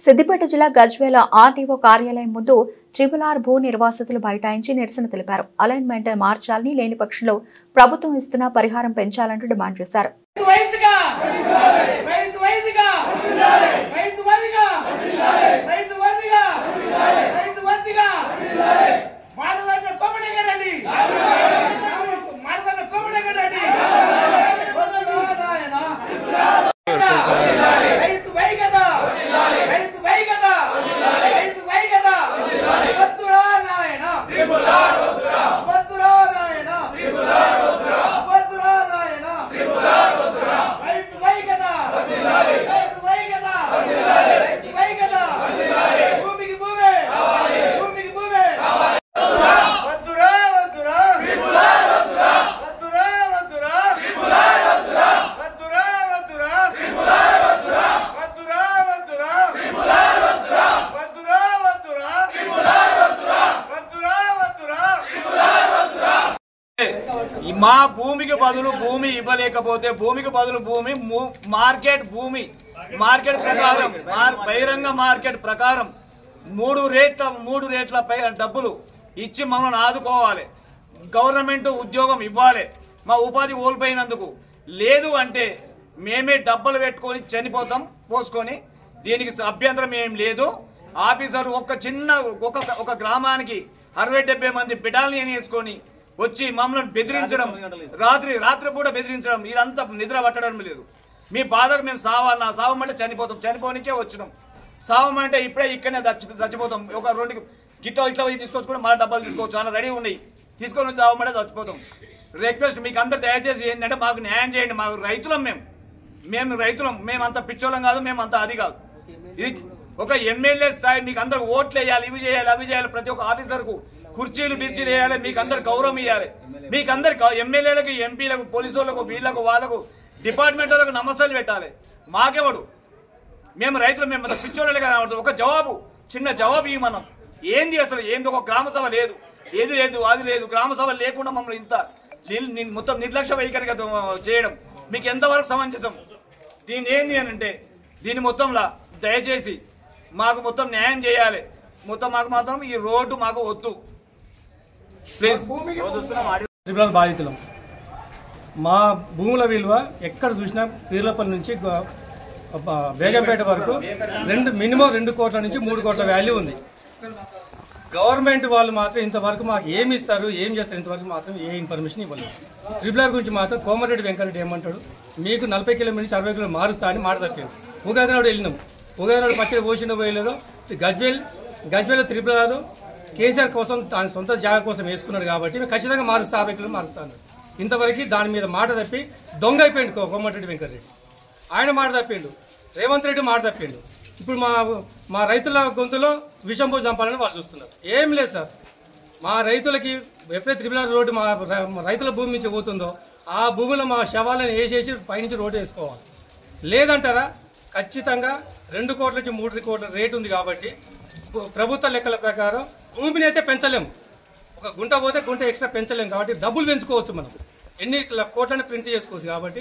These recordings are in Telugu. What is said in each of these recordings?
సిద్దిపేట జిల్లా గజ్వేల ఆర్టీఓ కార్యాలయం ముందు ట్రిపుల్ భూ నిర్వాసితులు బైఠాయించి నిరసన తెలిపారు. అలైన్మెంట్ మార్చాలని, లేని పక్షంలో ప్రభుత్వం ఇస్తున్న పరిహారం పెంచాలంటూ డిమాండ్ చేశారు. మా భూమికి బదులు భూమి ఇవ్వలేకపోతే భూమికి బదులు భూమి మార్కెట్ ప్రకారం బహిరంగ మార్కెట్ ప్రకారం మూడు రేట్ల డబ్బులు ఇచ్చి మమ్మల్ని ఆదుకోవాలి. గవర్నమెంట్ ఉద్యోగం ఇవ్వాలి. మా ఉపాధి కోల్పోయినందుకు లేదు అంటే మేమే డబ్బులు పెట్టుకొని చనిపోతాం పోసుకొని. దీనికి అభ్యంతరం ఏం లేదు. ఆఫీసర్ ఒక గ్రామానికి 60-70 మంది బిడాల్ని వేసుకొని వచ్చి మమ్మల్ని బెదిరించడం, రాత్రిపూట బెదిరించడం, ఇదంతా నిద్ర పట్టడం లేదు. మీ బాధకు మేము సావమంటే చనిపోతాం, చనిపోనికే వచ్చినాం. సావమంటే ఇప్పుడే ఇక్కడనే చచ్చిపోతాం. ఒక 2 గిట్ట ఇట్లా తీసుకొచ్చుకుంటే మళ్ళీ డబ్బాలు తీసుకోవచ్చు అలా రెడీ ఉన్నాయి. తీసుకొని సావమంటే చచ్చిపోతాం. రిక్వెస్ట్ మీకు అందరు దయచేసి ఏంటంటే మాకు న్యాయం చేయండి. మాకు రైతులం, మేము రైతులం. మేము అంత పిచ్చోళం కాదు, మేము అంత అది కాదు. ఇది ఒక ఎమ్మెల్యే స్థాయి. మీకు అందరు ఓట్లు వేయాలి, ఇవి చేయాలి, అవి చేయాలి. ప్రతి ఒక్క ఆఫీసర్కు కుర్చీలు బిర్చీలు వేయాలి. మీకు అందరు గౌరవం ఇవ్వాలి. మీకు అందరు ఎమ్మెల్యేలకు, ఎంపీలకు, పోలీసు వాళ్ళకు, వీళ్లకు, వాళ్ళకు, డిపార్ట్మెంట్ వాళ్ళకు నమస్తాలు పెట్టాలి. మాకెవడు? మేము రైతులు, మేము పిచ్చోళ్ళే కదా. ఒక చిన్న జవాబు ఇవ్వమనం. ఏంది అసలు? ఏంది? ఒక గ్రామ సభ లేదు, ఏది లేదు, అది లేదు. గ్రామ సభ లేకుండా మమ్మల్ని ఇంత మొత్తం నిర్లక్ష్య వైఖరిగా చేయడం మీకు ఎంతవరకు సమంజసం? దీన్ని ఏంది అని అంటే దీని మొత్తంలో దయచేసి మాకు మొత్తం న్యాయం చేయాలి. మాకు మాత్రం ఈ రోడ్డు మాకు వద్దు ప్లీజ్. బాధితులం. మా భూముల విలువ ఎక్కడ చూసినా పీర్లపల్లి నుంచి బేగంపేట వరకు మినిమం 2 కోట్ల నుంచి 3 కోట్ల వాల్యూ ఉంది. గవర్నమెంట్ వాళ్ళు మాత్రం ఇంతవరకు మాకు ఏమి ఇస్తారు, ఏం చేస్తారు, ఇంతవరకు మాత్రం ఏ ఇన్ఫర్మేషన్ ఇవ్వలేదు. ట్రిపుల్ గురించి మాత్రం కోమటిరెడ్డి వెంకరెడ్డి ఏమంటాడు, మీకు 40 కిలోమీటర్ నుంచి 60 కిలోమీటర్ మారుస్తా అని మాట తప్పాడు. ఉగాది నాడు వెళ్ళినాం. ఉగాది నాడు పచ్చడి పోసిందో పోయలేదో. గజ్వేల్ ట్రిపుల్ కేసీఆర్ కోసం తన సొంత జాగా కోసం వేసుకున్నాడు కాబట్టి మేము ఖచ్చితంగా మారుస్తా, 50 కిలోమీటర్ మారుస్తాను. ఇంతవరకు దాని మీద మాట తప్పి దొంగ అయిపోయింది కోమటిరెడ్డి వెంకరెడ్డి. ఆయన మాట తప్పిండు, రేవంత్ రెడ్డి మాట తప్పిండు. ఇప్పుడు మా రైతుల గొంతులో విషం పోసి చంపాలని వాళ్ళు చూస్తున్నారు. ఏం లేదు సార్, మా రైతులకి ఎప్పుడైతే ట్రిపుల్ రోడ్డు మా రైతుల భూమి నుంచి పోతుందో ఆ భూమిలో మా శవాలను వేసేసి పైనుంచి రోడ్డు వేసుకోవాలి. లేదంటారా? ఖచ్చితంగా 2 కోట్ల నుంచి 3 కోట్ల రేటు ఉంది కాబట్టి ప్రభుత్వ లెక్కల ప్రకారం భూమిని అయితే పెంచలేము. ఒక గుంట పోతే గుంట ఎక్స్ట్రా పెంచలేము కాబట్టి డబ్బులు పెంచుకోవచ్చు. మనం ఎన్ని కోట్లని ప్రింట్ చేసుకోవచ్చు కాబట్టి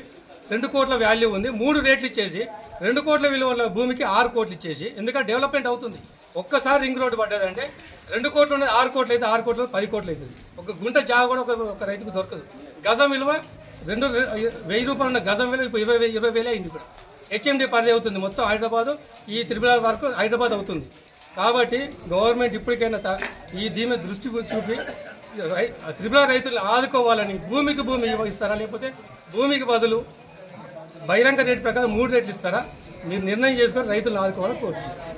2 కోట్ల వాల్యూ ఉంది. 3 రేట్లు ఇచ్చేసి 2 కోట్ల విలువ భూమికి 6 కోట్లు ఇచ్చేసి, ఎందుకంటే డెవలప్మెంట్ అవుతుంది. ఒక్కసారి రింగ్ రోడ్డు పడ్డదంటే 2 కోట్లు ఉన్నది 6 కోట్లు అయితే 6 కోట్లు 10 కోట్లు అవుతుంది. ఒక గుంట జాగా కూడా ఒక రైతుకు దొరకదు. గజం విలువ 1000 రూపాయలు ఉన్న గజం విలువ ఇప్పుడు 20,000 అయింది. కూడా హెచ్ఎండి పరిధి అవుతుంది. మొత్తం హైదరాబాద్ ఈ ట్రిపుల్ వరకు హైదరాబాద్ అవుతుంది. కాబట్టి గవర్నమెంట్ ఇప్పటికైనా దీని దృష్టి చూపి ట్రిపుల్ రైతులను ఆదుకోవాలని. భూమికి భూమి ఇస్తారా, లేకపోతే భూమికి బదులు బహిరంగ రేటు ప్రకారం 3 రేట్లు ఇస్తారా? మీరు నిర్ణయం చేసుకొని రైతులను ఆదుకోవాలని కోరుతున్నాను.